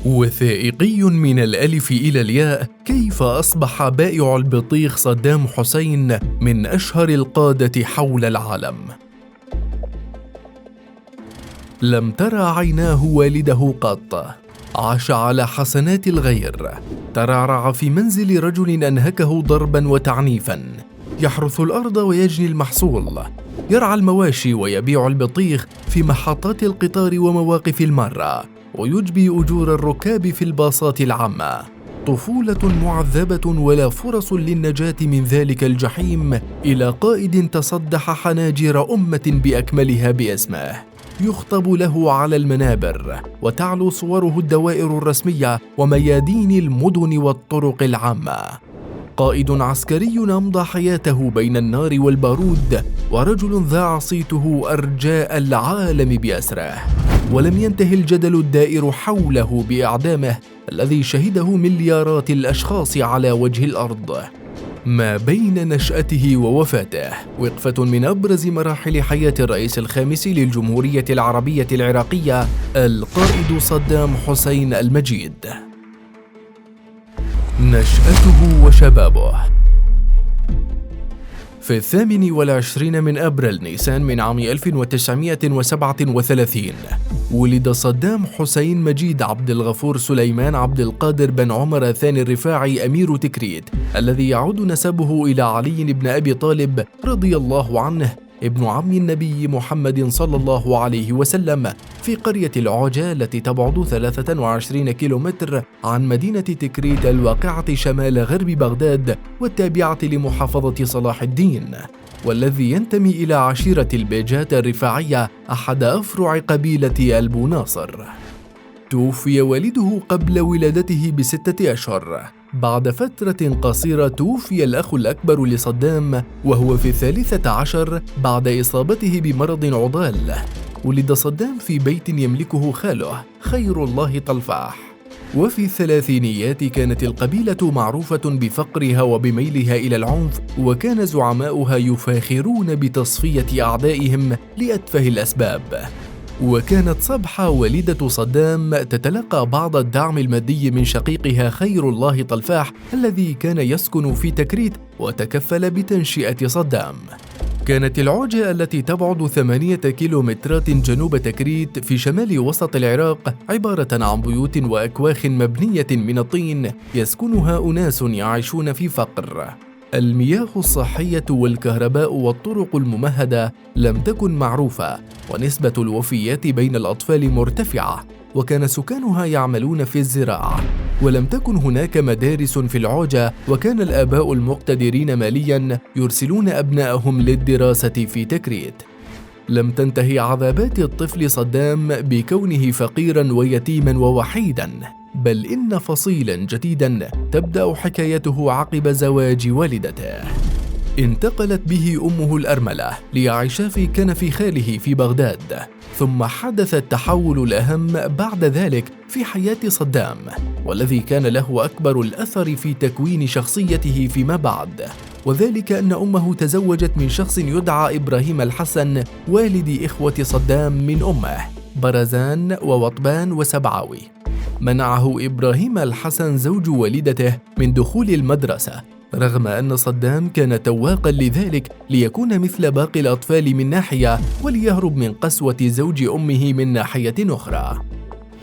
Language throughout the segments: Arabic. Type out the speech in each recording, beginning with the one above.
وثائقي من الألف إلى الياء: كيف أصبح بائع البطيخ صدام حسين من أشهر القادة حول العالم. لم ترى عيناه والده قط، عاش على حسنات الغير، ترعرع في منزل رجل أنهكه ضربا وتعنيفا، يحرث الأرض ويجني المحصول، يرعى المواشي ويبيع البطيخ في محطات القطار ومواقف المرة، ويجبي أجور الركاب في الباصات العامة. طفولة معذبة ولا فرص للنجاة من ذلك الجحيم، إلى قائد تصدح حناجر أمة بأكملها باسمه، يخطب له على المنابر وتعلو صوره الدوائر الرسمية وميادين المدن والطرق العامة. قائد عسكري أمضى حياته بين النار والبارود، ورجل ذاع صيته أرجاء العالم بأسره، ولم ينتهي الجدل الدائر حوله بإعدامه الذي شهده مليارات الأشخاص على وجه الأرض. ما بين نشأته ووفاته وقفة من أبرز مراحل حياة الرئيس الخامس للجمهورية العربية العراقية، القائد صدام حسين المجيد. نشأته وشبابه. في 28 من أبريل نيسان من عام 1937 ولد صدام حسين مجيد عبد الغفور سليمان عبد القادر بن عمر الثاني الرفاعي أمير تكريت، الذي يعود نسبه إلى علي بن أبي طالب رضي الله عنه، ابن عم النبي محمد صلى الله عليه وسلم، في قرية العوجة التي تبعد 23 كيلومتر عن مدينة تكريت الواقعة شمال غرب بغداد والتابعة لمحافظة صلاح الدين، والذي ينتمي إلى عشيرة البيجات الرفاعية، أحد أفرع قبيلة البو ناصر. توفي والده قبل ولادته ب6 أشهر. بعد فترة قصيرة توفي الأخ الأكبر لصدام وهو في 13 بعد إصابته بمرض عضال. ولد صدام في بيت يملكه خاله خير الله طلفاح. وفي الثلاثينيات كانت القبيلة معروفة بفقرها وبميلها إلى العنف، وكان زعماؤها يفاخرون بتصفية أعدائهم لأتفه الأسباب. وكانت صبحة والدة صدام تتلقى بعض الدعم المادي من شقيقها خير الله طلفاح الذي كان يسكن في تكريت وتكفل بتنشئة صدام. كانت العوجة التي تبعد 8 كيلومترات جنوب تكريت في شمال وسط العراق عبارة عن بيوت وأكواخ مبنية من الطين يسكنها أناس يعيشون في فقر. المياه الصحية والكهرباء والطرق الممهدة لم تكن معروفة، ونسبة الوفيات بين الأطفال مرتفعة، وكان سكانها يعملون في الزراعة، ولم تكن هناك مدارس في العوجة، وكان الآباء المقتدرين مالياً يرسلون أبنائهم للدراسة في تكريت. لم تنتهي عذابات الطفل صدام بكونه فقيراً ويتيماً ووحيداً، بل إن فصيلاً جديداً تبدأ حكايته عقب زواج والدته. انتقلت به أمه الأرملة ليعيش في كنف خاله في بغداد، ثم حدث التحول الأهم بعد ذلك في حياة صدام، والذي كان له أكبر الأثر في تكوين شخصيته فيما بعد، وذلك أن أمه تزوجت من شخص يدعى إبراهيم الحسن، والد إخوة صدام من أمه برزان ووطبان وسبعاوي. منعه إبراهيم الحسن زوج والدته من دخول المدرسة، رغم أن صدام كان تواقا لذلك ليكون مثل باقي الأطفال من ناحية، وليهرب من قسوة زوج أمه من ناحية أخرى.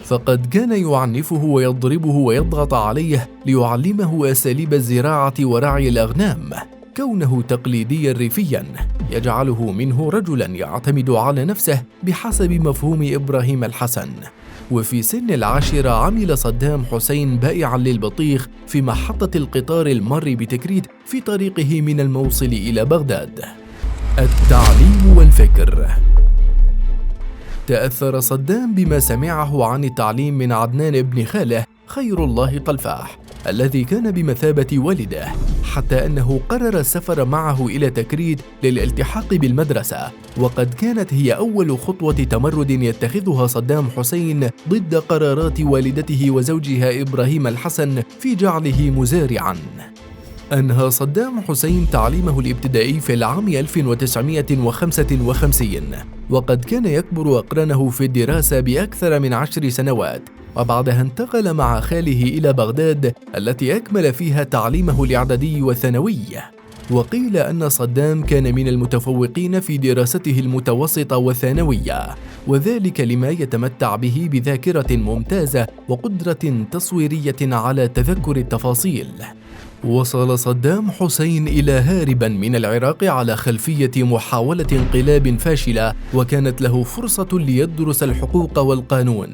فقد كان يعنفه ويضربه ويضغط عليه ليعلمه أساليب الزراعة ورعي الأغنام، كونه تقليديا ريفيا يجعله منه رجلا يعتمد على نفسه بحسب مفهوم إبراهيم الحسن. وفي سن 10 عمل صدام حسين بائعا للبطيخ في محطة القطار المر بتكريت في طريقه من الموصل إلى بغداد. التعليم والفكر. تأثر صدام بما سمعه عن التعليم من عدنان ابن خاله خير الله طلفاح الذي كان بمثابة والده، حتى أنه قرر السفر معه إلى تكريت للالتحاق بالمدرسة، وقد كانت هي أول خطوة تمرد يتخذها صدام حسين ضد قرارات والدته وزوجها إبراهيم الحسن في جعله مزارعاً. أنهى صدام حسين تعليمه الابتدائي في العام 1955، وقد كان يكبر أقرانه في الدراسة بأكثر من 10 سنوات، وبعدها انتقل مع خاله إلى بغداد التي أكمل فيها تعليمه الإعدادي والثانوي. وقيل أن صدام كان من المتفوقين في دراسته المتوسطة والثانوية، وذلك لما يتمتع به بذاكرة ممتازة وقدرة تصويرية على تذكر التفاصيل. وصل صدام حسين إلى هاربا من العراق على خلفية محاولة انقلاب فاشلة، وكانت له فرصة ليدرس الحقوق والقانون،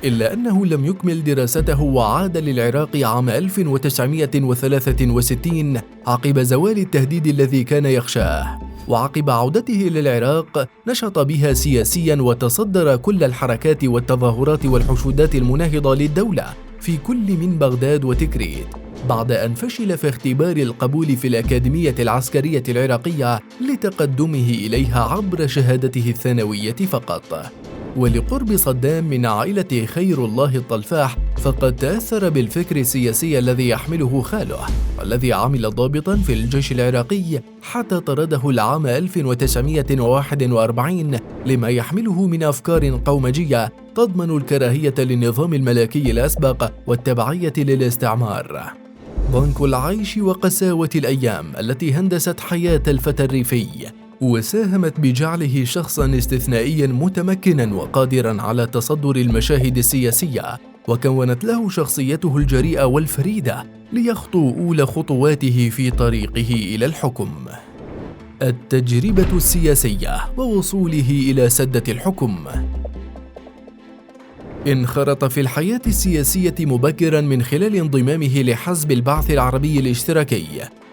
إلا أنه لم يكمل دراسته وعاد للعراق عام 1963 عقب زوال التهديد الذي كان يخشاه. وعقب عودته إلى العراق نشط بها سياسيا وتصدر كل الحركات والتظاهرات والحشودات المناهضة للدولة في كل من بغداد وتكريت، بعد أن فشل في اختبار القبول في الأكاديمية العسكرية العراقية لتقدمه إليها عبر شهادته الثانوية فقط. ولقرب صدام من عائلة خير الله الطلفاح، فقد تأثر بالفكر السياسي الذي يحمله خاله، والذي عمل ضابطا في الجيش العراقي حتى طرده العام 1941 لما يحمله من أفكار قومجية تضمن الكراهية للنظام الملكي الأسبق والتبعية للاستعمار. ضنك العيش وقساوة الأيام التي هندست حياة الفتى الريفي وساهمت بجعله شخصا استثنائيا متمكنا وقادرا على تصدر المشاهد السياسية، وكونت له شخصيته الجريئة والفريدة ليخطو أولى خطواته في طريقه إلى الحكم. التجربة السياسية ووصوله إلى سدة الحكم. انخرط في الحياة السياسية مبكرا من خلال انضمامه لحزب البعث العربي الاشتراكي،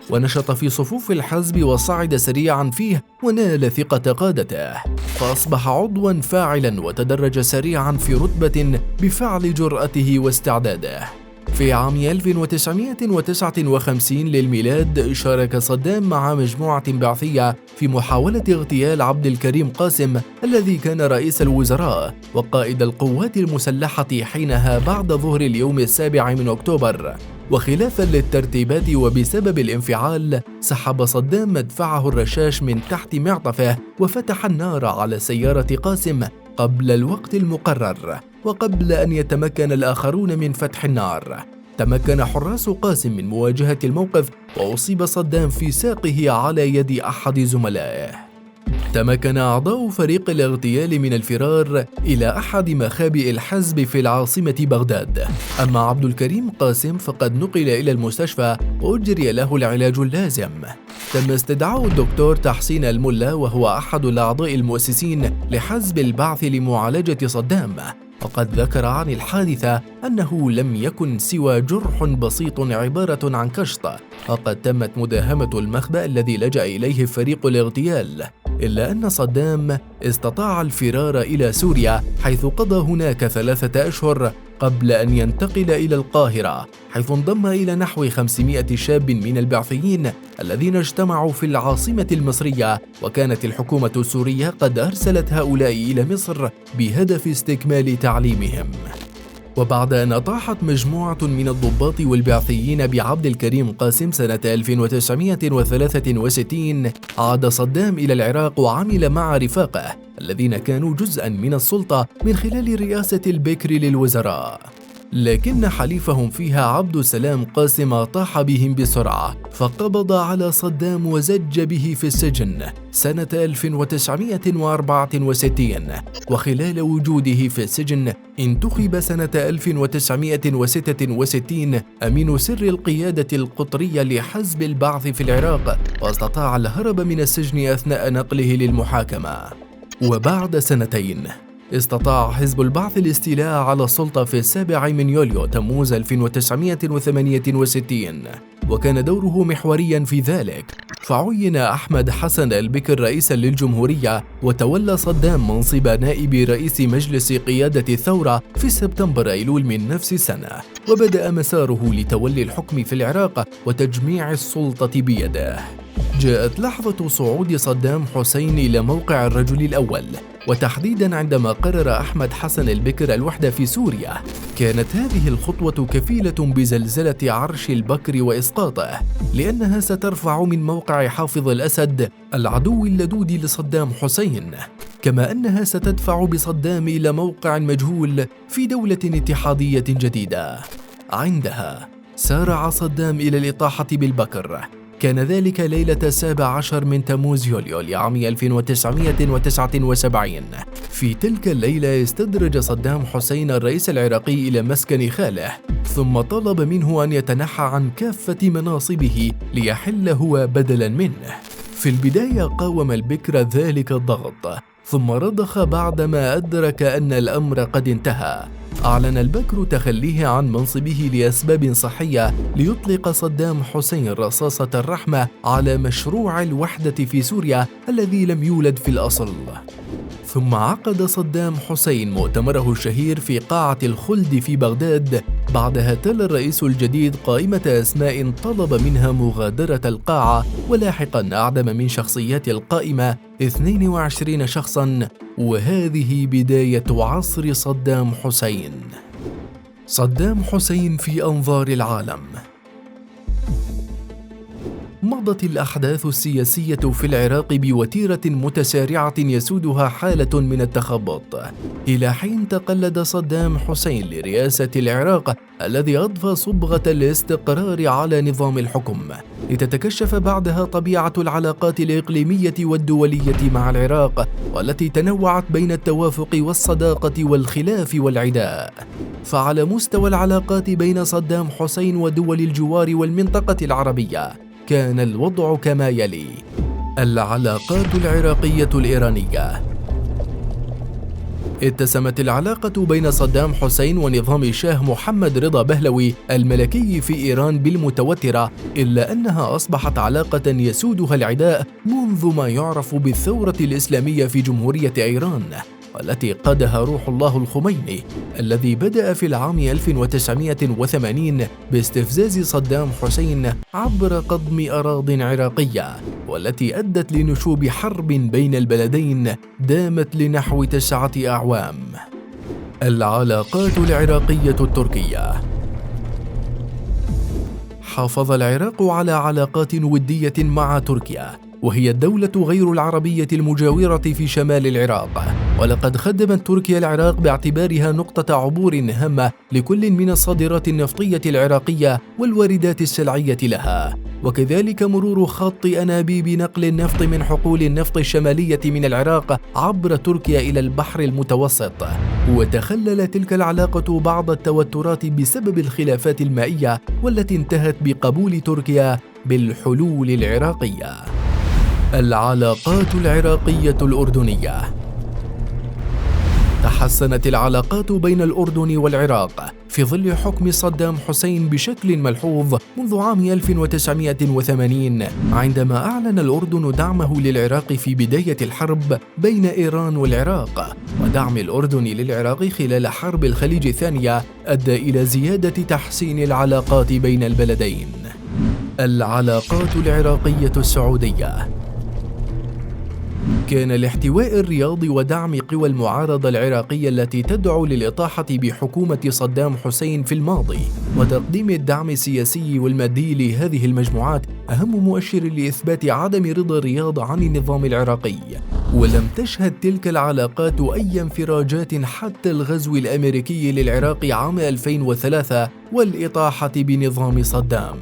ونشط في صفوف الحزب وصعد سريعا فيه ونال ثقة قادته، فأصبح عضوا فاعلا وتدرج سريعا في رتبة بفعل جرأته واستعداده. في عام 1959 للميلاد شارك صدام مع مجموعة بعثية في محاولة اغتيال عبد الكريم قاسم الذي كان رئيس الوزراء وقائد القوات المسلحة حينها بعد ظهر اليوم 7 من أكتوبر. وخلافا للترتيبات وبسبب الانفعال سحب صدام مدفعه الرشاش من تحت معطفه وفتح النار على سيارة قاسم قبل الوقت المقرر، وقبل أن يتمكن الآخرون من فتح النار تمكن حراس قاسم من مواجهة الموقف، وأصيب صدام في ساقه على يد أحد زملائه. تمكن أعضاء فريق الاغتيال من الفرار إلى أحد مخابئ الحزب في العاصمة بغداد، أما عبد الكريم قاسم فقد نقل إلى المستشفى وأجري له العلاج اللازم. تم استدعاء الدكتور تحسين الملا وهو أحد الأعضاء المؤسسين لحزب البعث لمعالجة صدام، وقد ذكر عن الحادثة أنه لم يكن سوى جرح بسيط عبارة عن كشط، وقد تمت مداهمة المخبأ الذي لجأ إليه فريق الاغتيال، إلا أن صدام استطاع الفرار إلى سوريا حيث قضى هناك 3 أشهر قبل أن ينتقل إلى القاهرة، حيث انضم إلى نحو 500 شاب من البعثيين الذين اجتمعوا في العاصمة المصرية، وكانت الحكومة السورية قد أرسلت هؤلاء إلى مصر بهدف استكمال تعليمهم. وبعد أن أطاحت مجموعة من الضباط والبعثيين بعبد الكريم قاسم سنة 1963 عاد صدام إلى العراق وعمل مع رفاقه الذين كانوا جزءا من السلطة من خلال رئاسة البكر للوزراء، لكن حليفهم فيها عبد السلام قاسم طاح بهم بسرعة فقبض على صدام وزج به في السجن سنة 1964. وخلال وجوده في السجن انتخب سنة 1966 أمين سر القيادة القطرية لحزب البعث في العراق، واستطاع الهرب من السجن أثناء نقله للمحاكمة. وبعد 2 سنين استطاع حزب البعث الاستيلاء على السلطة في 7 من يوليو تموز 1968، وكان دوره محوريا في ذلك، فعين أحمد حسن البكر رئيسا للجمهورية، وتولى صدام منصب نائب رئيس مجلس قيادة الثورة في سبتمبر أيلول من نفس السنة، وبدأ مساره لتولي الحكم في العراق وتجميع السلطة بيده. جاءت لحظة صعود صدام حسين إلى موقع الرجل الأول، وتحديداً عندما قرر أحمد حسن البكر الوحدة في سوريا. كانت هذه الخطوة كفيلة بزلزلة عرش البكر وإسقاطه، لأنها سترفع من موقع حافظ الأسد العدو اللدود لصدام حسين، كما أنها ستدفع بصدام إلى موقع مجهول في دولة اتحادية جديدة. عندها سارع صدام إلى الإطاحة بالبكر. كان ذلك ليلة 17 من تموز يوليو لعام 1979. في تلك الليلة استدرج صدام حسين الرئيس العراقي إلى مسكن خاله، ثم طلب منه أن يتنحى عن كافة مناصبه ليحل هو بدلاً منه. في البداية قاوم البكر ذلك الضغط، ثم رضخ بعدما أدرك أن الأمر قد انتهى. أعلن البكر تخليه عن منصبه لأسباب صحية ليطلق صدام حسين رصاصة الرحمة على مشروع الوحدة في سوريا الذي لم يولد في الأصل. ثم عقد صدام حسين مؤتمره الشهير في قاعة الخلد في بغداد. بعدها تلا الرئيس الجديد قائمة أسماء طلب منها مغادرة القاعة، ولاحقا أعدم من شخصيات القائمة 22 شخصا. وهذه بداية عصر صدام حسين. صدام حسين في أنظار العالم. مضت الأحداث السياسية في العراق بوتيرة متسارعة يسودها حالة من التخبط، إلى حين تقلد صدام حسين لرئاسة العراق الذي أضفى صبغة الاستقرار على نظام الحكم، لتتكشف بعدها طبيعة العلاقات الإقليمية والدولية مع العراق، والتي تنوعت بين التوافق والصداقة والخلاف والعداء. فعلى مستوى العلاقات بين صدام حسين ودول الجوار والمنطقة العربية، كان الوضع كما يلي: العلاقات العراقية الإيرانية. اتسمت العلاقة بين صدام حسين ونظام الشاه محمد رضا بهلوي الملكي في إيران بالمتوترة، إلا أنها أصبحت علاقة يسودها العداء منذ ما يعرف بالثورة الإسلامية في جمهورية إيران، والتي قادها روح الله الخميني، الذي بدأ في العام 1980 باستفزاز صدام حسين عبر قضم أراضٍ عراقية، والتي أدت لنشوب حرب بين البلدين دامت لنحو 9 أعوام. العلاقات العراقية التركية. حافظ العراق على علاقات ودية مع تركيا، وهي الدولة غير العربية المجاورة في شمال العراق، ولقد خدمت تركيا العراق باعتبارها نقطة عبور هامة لكل من الصادرات النفطية العراقية والواردات السلعية لها، وكذلك مرور خط أنابيب نقل النفط من حقول النفط الشمالية من العراق عبر تركيا إلى البحر المتوسط. وتخلل تلك العلاقة بعض التوترات بسبب الخلافات المائية، والتي انتهت بقبول تركيا بالحلول العراقية. العلاقات العراقية الأردنية. تحسنت العلاقات بين الأردن والعراق في ظل حكم صدام حسين بشكل ملحوظ منذ عام 1980، عندما أعلن الأردن دعمه للعراق في بداية الحرب بين إيران والعراق. ودعم الأردن للعراق خلال حرب الخليج الثانية أدى إلى زيادة تحسين العلاقات بين البلدين. العلاقات العراقية السعودية. كان لاحتواء الرياض ودعم قوى المعارضة العراقية التي تدعو للإطاحة بحكومة صدام حسين في الماضي، وتقديم الدعم السياسي والمادي لهذه المجموعات أهم مؤشر لإثبات عدم رضا الرياض عن النظام العراقي. ولم تشهد تلك العلاقات أي انفراجات حتى الغزو الأمريكي للعراق عام 2003 والإطاحة بنظام صدام.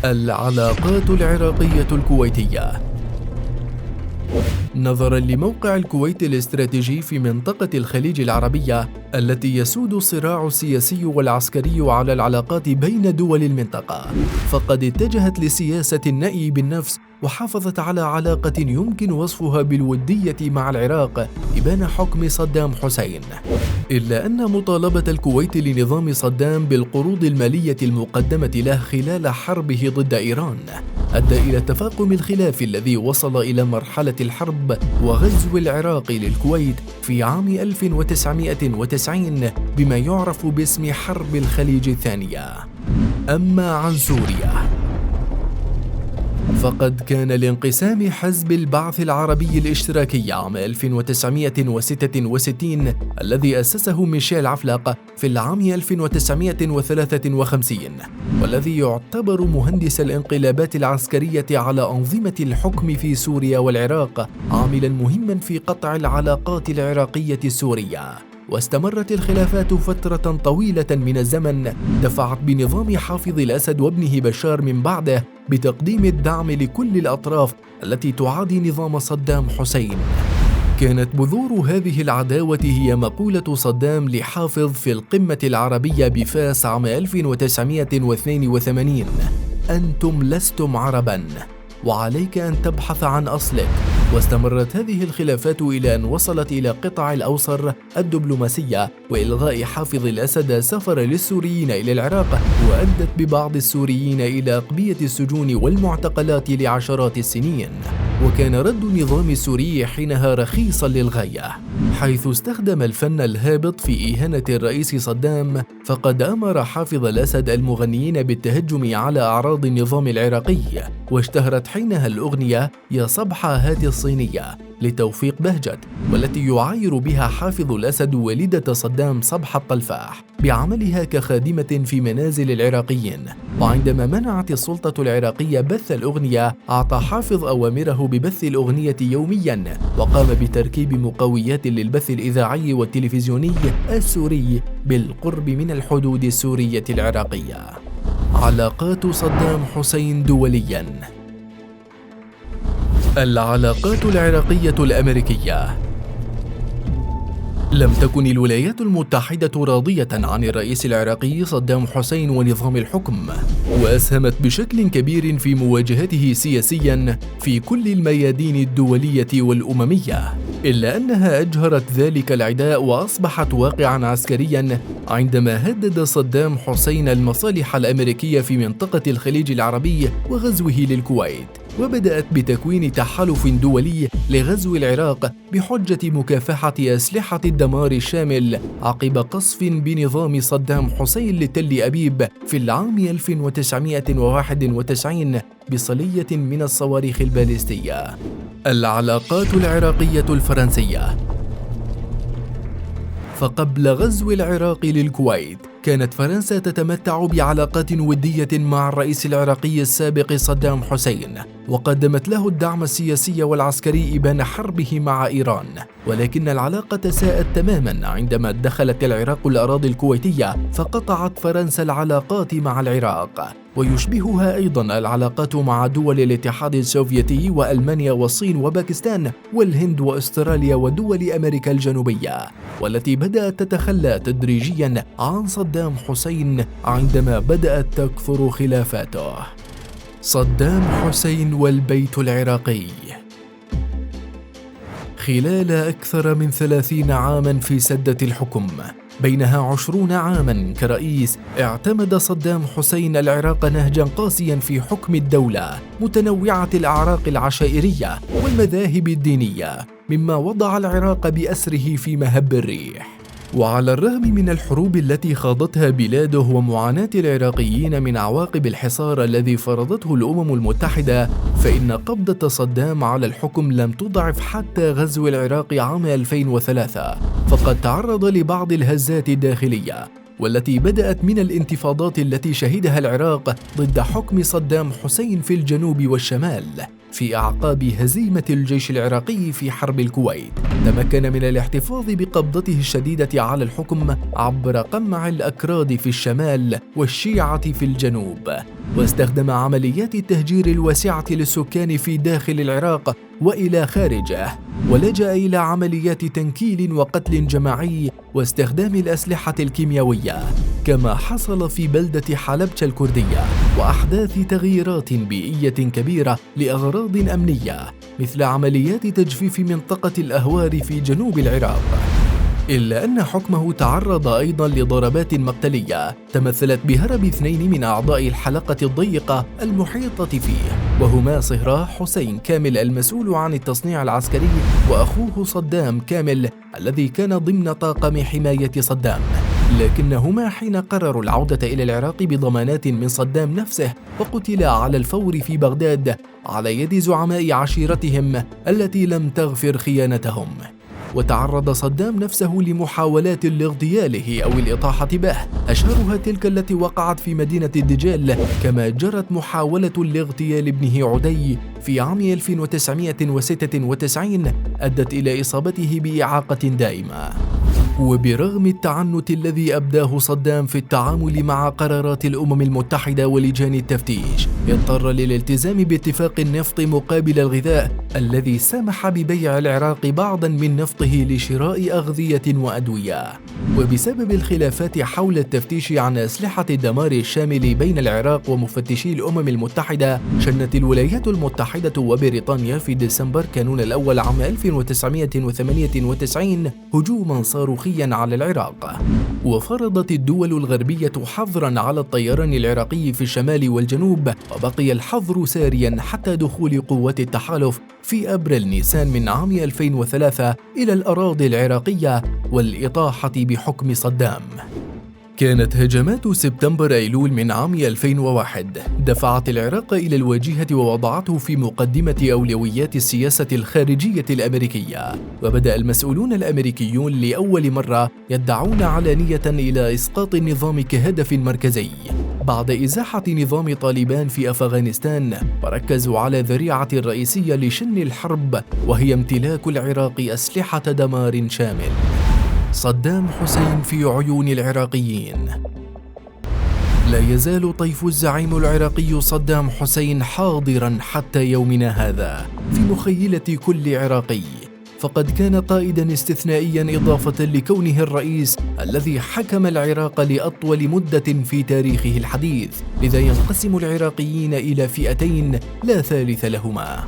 العلاقات العراقية الكويتية. نظراً لموقع الكويت الاستراتيجي في منطقة الخليج العربية التي يسود الصراع السياسي والعسكري على العلاقات بين دول المنطقة، فقد اتجهت لسياسة النأي بالنفس، وحافظت على علاقة يمكن وصفها بالودية مع العراق إبان حكم صدام حسين. إلا أن مطالبة الكويت لنظام صدام بالقروض المالية المقدمة له خلال حربه ضد إيران أدى إلى تفاقم الخلاف الذي وصل إلى مرحلة الحرب وغزو العراق للكويت في عام 1990 بما يعرف باسم حرب الخليج الثانية. أما عن سوريا، فقد كان لانقسام حزب البعث العربي الاشتراكي عام 1966 الذي أسسه ميشيل عفلاق في العام 1953، والذي يعتبر مهندس الانقلابات العسكرية على أنظمة الحكم في سوريا والعراق، عاملاً مهماً في قطع العلاقات العراقية السورية. واستمرت الخلافات فترة طويلة من الزمن دفعت بنظام حافظ الأسد وابنه بشار من بعده بتقديم الدعم لكل الأطراف التي تعادي نظام صدام حسين. كانت بذور هذه العداوة هي مقولة صدام لحافظ في القمة العربية بفاس عام 1982: أنتم لستم عرباً وعليك أن تبحث عن أصلك. واستمرت هذه الخلافات إلى أن وصلت إلى قطع الأوصر الدبلوماسية وإلغاء حافظ الأسد السفر للسوريين إلى العراق، وأدت ببعض السوريين إلى أقبية السجون والمعتقلات لعشرات السنين. وكان رد النظام السوري حينها رخيصا للغاية، حيث استخدم الفن الهابط في إهانة الرئيس صدام، فقد أمر حافظ الأسد المغنيين بالتهجم على أعراض النظام العراقي، واشتهرت حينها الأغنية يا صبحة هاتي الصينية لتوفيق بهجت، والتي يعاير بها حافظ الأسد والدة صدام صبحة الطلفاح بعملها كخادمة في منازل العراقيين. وعندما منعت السلطة العراقية بث الأغنية، أعطى حافظ أوامره ببث الأغنية يومياً، وقام بتركيب مقويات للبث الإذاعي والتلفزيوني السوري بالقرب من الحدود السورية العراقية. علاقات صدام حسين دولياً. العلاقات العراقية الأمريكية. لم تكن الولايات المتحدة راضية عن الرئيس العراقي صدام حسين ونظام الحكم، وأسهمت بشكل كبير في مواجهته سياسياً في كل الميادين الدولية والأممية، إلا أنها أجهرت ذلك العداء وأصبحت واقعاً عسكرياً عندما هدد صدام حسين المصالح الأمريكية في منطقة الخليج العربي وغزوه للكويت، وبدأت بتكوين تحالف دولي لغزو العراق بحجة مكافحة أسلحة الدمار الشامل عقب قصف بنظام صدام حسين لتل أبيب في العام 1991 بصلية من الصواريخ الباليستية. العلاقات العراقية الفرنسية. فقبل غزو العراق للكويت كانت فرنسا تتمتع بعلاقات ودية مع الرئيس العراقي السابق صدام حسين، وقدمت له الدعم السياسي والعسكري إبان حربه مع إيران، ولكن العلاقة ساءت تماما عندما دخلت العراق الأراضي الكويتية، فقطعت فرنسا العلاقات مع العراق. ويشبهها أيضا العلاقات مع دول الاتحاد السوفيتي وألمانيا والصين وباكستان والهند وأستراليا ودول أمريكا الجنوبية، والتي بدأت تتخلى تدريجيا عن صدام حسين عندما بدأت تكثر خلافاته. صدام حسين والبيت العراقي. خلال أكثر من 30 عاماً في سدة الحكم، بينها 20 عاماً كرئيس، اعتمد صدام حسين العراق نهجاً قاسياً في حكم الدولة، متنوعة الأعراق العشائرية والمذاهب الدينية، مما وضع العراق بأسره في مهب الريح. وعلى الرغم من الحروب التي خاضتها بلاده ومعاناة العراقيين من عواقب الحصار الذي فرضته الأمم المتحدة، فإن قبضة صدام على الحكم لم تضعف حتى غزو العراق عام 2003، فقد تعرض لبعض الهزات الداخلية، والتي بدأت من الانتفاضات التي شهدها العراق ضد حكم صدام حسين في الجنوب والشمال في أعقاب هزيمة الجيش العراقي في حرب الكويت. تمكن من الاحتفاظ بقبضته الشديدة على الحكم عبر قمع الأكراد في الشمال والشيعة في الجنوب، واستخدم عمليات التهجير الواسعة للسكان في داخل العراق وإلى خارجه، ولجأ إلى عمليات تنكيل وقتل جماعي واستخدام الأسلحة الكيميائية، كما حصل في بلدة حلبشة الكردية، وأحداث تغييرات بيئية كبيرة لأغراض أمنية مثل عمليات تجفيف منطقة الأهوار في جنوب العراق. إلا أن حكمه تعرض أيضاً لضربات مقتلية تمثلت بهرب 2 من أعضاء الحلقة الضيقة المحيطة فيه، وهما صهراه حسين كامل المسؤول عن التصنيع العسكري، وأخوه صدام كامل الذي كان ضمن طاقم حماية صدام، لكنهما حين قرروا العودة إلى العراق بضمانات من صدام نفسه وقتلا على الفور في بغداد، على يد زعماء عشيرتهم التي لم تغفر خيانتهم. وتعرض صدام نفسه لمحاولات لاغتياله أو الإطاحة به، أشهرها تلك التي وقعت في مدينة الدجال، كما جرت محاولة لاغتيال ابنه عدي في عام 1996 أدت إلى إصابته بإعاقة دائمة. وبرغم التعنت الذي أبداه صدام في التعامل مع قرارات الأمم المتحدة ولجان التفتيش، اضطر للالتزام باتفاق النفط مقابل الغذاء الذي سمح ببيع العراق بعضاً من نفطه لشراء أغذية وأدوية. وبسبب الخلافات حول التفتيش عن أسلحة الدمار الشامل بين العراق ومفتشي الأمم المتحدة، شنت الولايات المتحدة وبريطانيا في ديسمبر كانون الأول عام 1998 هجوماً صاروخياً على العراق. وفرضت الدول الغربية حظراً على الطيران العراقي في الشمال والجنوب، وبقي الحظر سارياً حتى دخول قوات التحالف في أبريل نيسان من عام 2003 إلى الأراضي العراقية والإطاحة بحكم صدام. كانت هجمات سبتمبر أيلول من عام 2001 دفعت العراق إلى الواجهة ووضعته في مقدمة أولويات السياسة الخارجية الأمريكية، وبدأ المسؤولون الأمريكيون لأول مرة يدعون علانية إلى إسقاط النظام كهدف مركزي بعد إزاحة نظام طالبان في أفغانستان، وركزوا على ذريعة الرئيسية لشن الحرب، وهي امتلاك العراق أسلحة دمار شامل. صدام حسين في عيون العراقيين. لا يزال طيف الزعيم العراقي صدام حسين حاضراً حتى يومنا هذا في مخيلة كل عراقي، فقد كان قائداً استثنائياً إضافة لكونه الرئيس الذي حكم العراق لأطول مدة في تاريخه الحديث. لذا ينقسم العراقيين إلى فئتين لا ثالث لهما: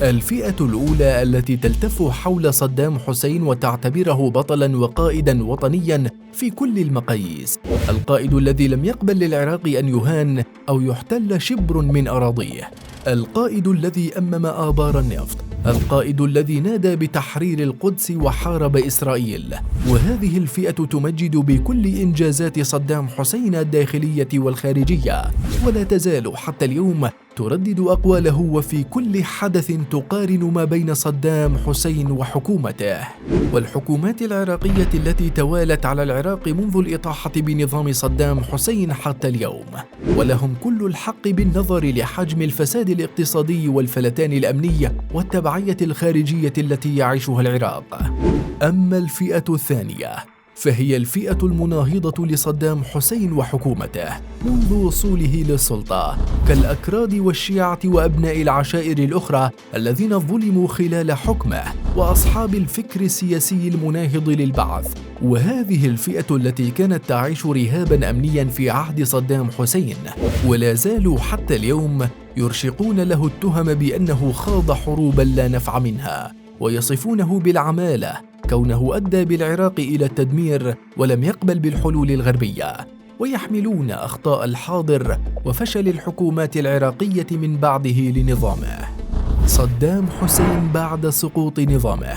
الفئة الأولى التي تلتف حول صدام حسين وتعتبره بطلاً وقائداً وطنياً في كل المقاييس، القائد الذي لم يقبل للعراق أن يهان أو يحتل شبر من أراضيه، القائد الذي أمم آبار النفط، القائد الذي نادى بتحرير القدس وحارب إسرائيل. وهذه الفئة تمجد بكل إنجازات صدام حسين الداخلية والخارجية، ولا تزال حتى اليوم تردد أقواله وفي كل حدث تقارن ما بين صدام حسين وحكومته. والحكومات العراقية التي توالت على العراق منذ الإطاحة بنظام صدام حسين حتى اليوم، ولهم كل الحق بالنظر لحجم الفساد الاقتصادي والفلتان الأمني والتبعية الخارجية التي يعيشها العراق. أما الفئة الثانية فهي الفئة المناهضة لصدام حسين وحكومته منذ وصوله للسلطة، كالأكراد والشيعة وأبناء العشائر الأخرى الذين ظلموا خلال حكمه، وأصحاب الفكر السياسي المناهض للبعث. وهذه الفئة التي كانت تعيش رهاباً أمنياً في عهد صدام حسين، ولا زالوا حتى اليوم يرشقون له التهم بأنه خاض حروباً لا نفع منها، ويصفونه بالعمالة كونه أدى بالعراق إلى التدمير ولم يقبل بالحلول الغربية، ويحملون أخطاء الحاضر وفشل الحكومات العراقية من بعده لنظامه. صدام حسين بعد سقوط نظامه.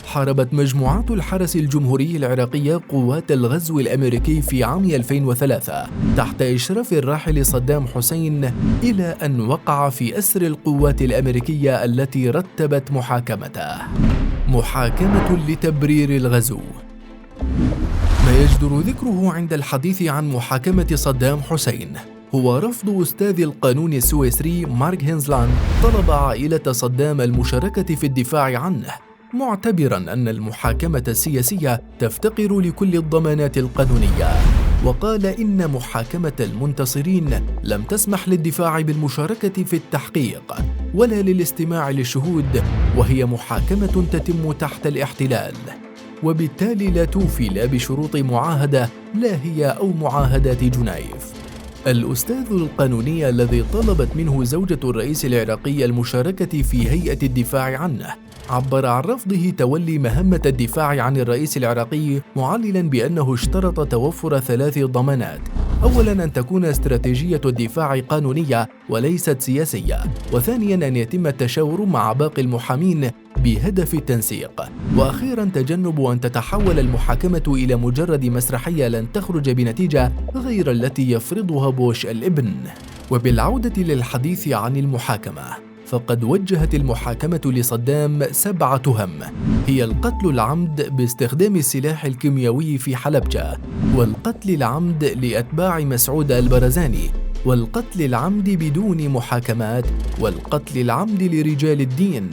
حاربت مجموعات الحرس الجمهوري العراقية قوات الغزو الأمريكي في عام 2003 تحت إشراف الراحل صدام حسين، إلى أن وقع في أسر القوات الأمريكية التي رتبت محاكمته. محاكمة لتبرير الغزو. ما يجدر ذكره عند الحديث عن محاكمة صدام حسين هو رفض أستاذ القانون السويسري مارك هينزلاند طلب عائلة صدام المشاركة في الدفاع عنه، معتبراً أن المحاكمة السياسية تفتقر لكل الضمانات القانونية. وقال إن محاكمة المنتصرين لم تسمح للدفاع بالمشاركة في التحقيق ولا للاستماع للشهود، وهي محاكمة تتم تحت الاحتلال، وبالتالي لا توفي لا بشروط معاهدة لا هي أو معاهدات جنيف. الأستاذ القانوني الذي طلبت منه زوجة الرئيس العراقي المشاركة في هيئة الدفاع عنه عبر عن رفضه تولي مهمة الدفاع عن الرئيس العراقي، معللاً بأنه اشترط توفر 3 ضمانات: أولاً أن تكون استراتيجية الدفاع قانونية وليست سياسية، وثانياً أن يتم التشاور مع باقي المحامين بهدف التنسيق، وأخيراً تجنب أن تتحول المحاكمة إلى مجرد مسرحية لن تخرج بنتيجة غير التي يفرضها بوش الابن. وبالعودة للحديث عن المحاكمة، فقد وجهت المحاكمة لصدام 7 تهم، هي القتل العمد باستخدام السلاح الكيميائي في حلبجة، والقتل العمد لأتباع مسعود البرزاني، والقتل العمد بدون محاكمات، والقتل العمد لرجال الدين،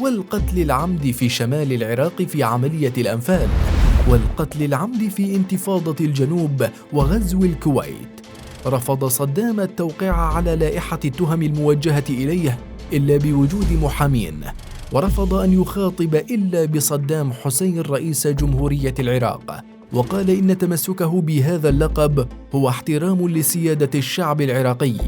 والقتل العمد في شمال العراق في عملية الأنفال، والقتل العمد في انتفاضة الجنوب وغزو الكويت. رفض صدام التوقيع على لائحة التهم الموجهة إليه إلا بوجود محامين، ورفض أن يخاطب إلا بصدام حسين رئيس جمهورية العراق، وقال إن تمسكه بهذا اللقب هو احترام لسيادة الشعب العراقي،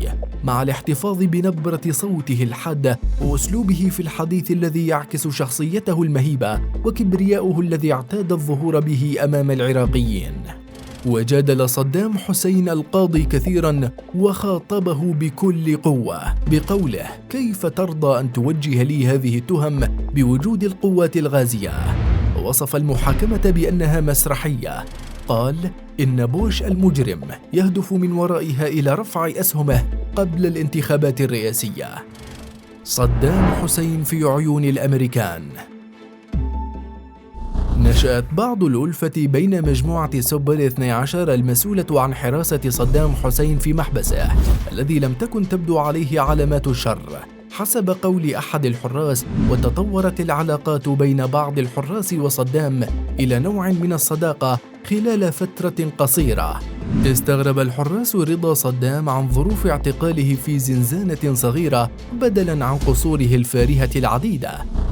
مع الاحتفاظ بنبرة صوته الحادة وأسلوبه في الحديث الذي يعكس شخصيته المهيبة وكبرياؤه الذي اعتاد الظهور به أمام العراقيين. وجادل صدام حسين القاضي كثيرا وخاطبه بكل قوة بقوله: كيف ترضى أن توجه لي هذه التهم بوجود القوات الغازية؟ ووصف المحاكمة بأنها مسرحية، قال إن بوش المجرم يهدف من ورائها إلى رفع أسهمه قبل الانتخابات الرئاسية. صدام حسين في عيون الأمريكان. نشأت بعض الألفة بين مجموعة سوبر 12 المسؤولة عن حراسة صدام حسين في محبسه الذي لم تكن تبدو عليه علامات الشر حسب قول أحد الحراس، وتطورت العلاقات بين بعض الحراس وصدام إلى نوع من الصداقة خلال فترة قصيرة. استغرب الحراس رضا صدام عن ظروف اعتقاله في زنزانة صغيرة بدلاً عن قصوره الفارهة العديدة.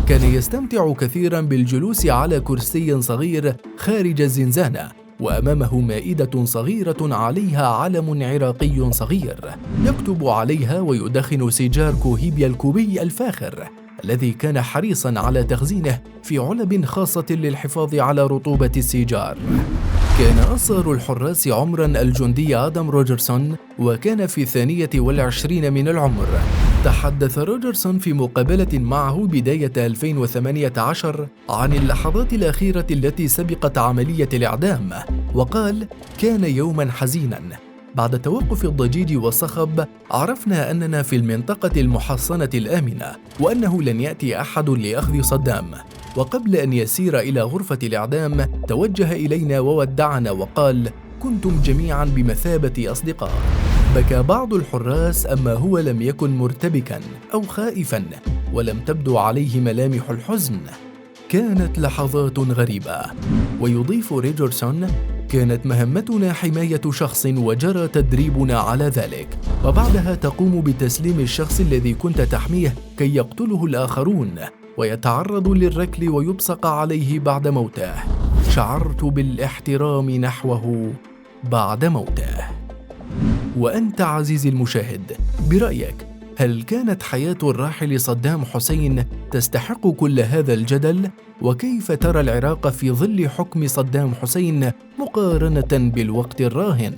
كان يستمتع كثيراً بالجلوس على كرسي صغير خارج الزنزانة، وأمامه مائدة صغيرة عليها علم عراقي صغير يكتب عليها ويدخن سيجار كوهيبيا الكوبي الفاخر الذي كان حريصاً على تخزينه في علب خاصة للحفاظ على رطوبة السيجار. كان أصغر الحراس عمراً الجندي آدم روجرسون، وكان في 22 من العمر. تحدث روجرسون في مقابلة معه بداية 2018 عن اللحظات الأخيرة التي سبقت عملية الإعدام، وقال: كان يوماً حزيناً. بعد توقف الضجيج والصخب عرفنا أننا في المنطقة المحصنة الآمنة، وأنه لن يأتي أحد لأخذ صدام. وقبل أن يسير إلى غرفة الإعدام توجه إلينا وودعنا وقال: كنتم جميعاً بمثابة أصدقاء. بكى بعض الحراس، أما هو لم يكن مرتبكاً أو خائفاً، ولم تبدو عليه ملامح الحزن. كانت لحظات غريبة. ويضيف ريجرسون: كانت مهمتنا حماية شخص وجرى تدريبنا على ذلك، وبعدها تقوم بتسليم الشخص الذي كنت تحميه كي يقتله الآخرون ويتعرض للركل ويبصق عليه بعد موته. شعرت بالاحترام نحوه بعد موته. وأنت عزيزي المشاهد، برأيك هل كانت حياة الراحل صدام حسين تستحق كل هذا الجدل؟ وكيف ترى العراق في ظل حكم صدام حسين مقارنة بالوقت الراهن؟